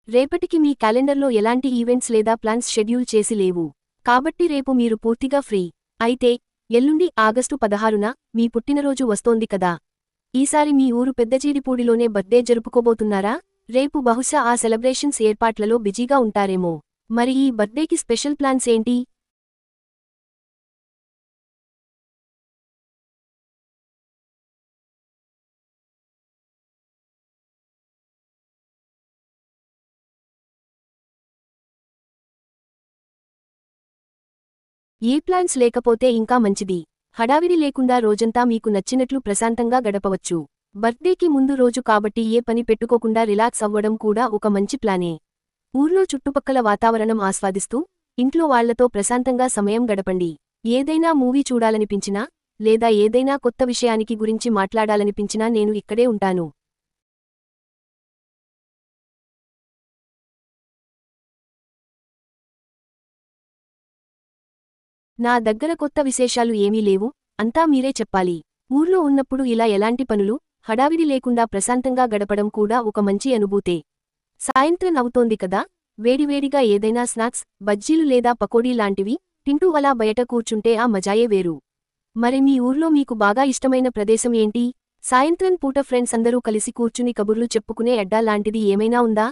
రేపటికి మీ క్యాలెండర్లో ఎలాంటి ఈవెంట్స్ లేదా ప్లాన్స్ షెడ్యూల్ చేసి లేవు. కాబట్టి రేపు మీరు పూర్తిగా ఫ్రీ. అయితే ఎల్లుండి ఆగస్టు 16న మీ పుట్టినరోజు వస్తోంది కదా. ఈసారి మీ ఊరు పెద్దచీడిపూడిలోనే బర్త్డే జరుపుకోబోతున్నారా? రేపు బహుశా ఆ సెలబ్రేషన్స్ ఏర్పాట్లలో బిజీగా ఉంటారేమో. మరి ఈ బర్త్డేకి స్పెషల్ ప్లాన్స్ ఏంటి? ఏ ప్లాన్స్ లేకపోతే ఇంకా మంచిది. హడావిడి లేకుండా రోజంతా మీకు నచ్చినట్లు ప్రశాంతంగా గడపవచ్చు. బర్త్డేకి ముందు రోజు కాబట్టి ఏ పని పెట్టుకోకుండా రిలాక్స్ అవ్వడం కూడా ఒక మంచి ప్లానే. ఊర్లో చుట్టుపక్కల వాతావరణం ఆస్వాదిస్తూ, ఇంట్లో వాళ్లతో ప్రశాంతంగా సమయం గడపండి. ఏదైనా మూవీ చూడాలనిపించినా, లేదా ఏదైనా కొత్త విషయానికి గురించి మాట్లాడాలనిపించినా నేను ఇక్కడే ఉంటాను. నా దగ్గర కొత్త విశేషాలు ఏమీ లేవు, అంతా మీరే చెప్పాలి. ఊర్లో ఉన్నప్పుడు ఇలా ఎలాంటి పనులు, హడావిడి లేకుండా ప్రశాంతంగా గడపడం కూడా ఒక మంచి అనుభూతే. సాయంత్రం అవుతోంది కదా, వేడివేడిగా ఏదైనా స్నాక్స్, బజ్జీలు లేదా పకోడీ లాంటివి తింటూ అలా బయట కూర్చుంటే ఆ మజాయే వేరు. మరి మీ ఊర్లో మీకు బాగా ఇష్టమైన ప్రదేశం ఏంటి? సాయంత్రం పూట ఫ్రెండ్స్ అందరూ కలిసి కూర్చుని కబుర్లు చెప్పుకునే అడ్డా లాంటిది ఏమైనా ఉందా?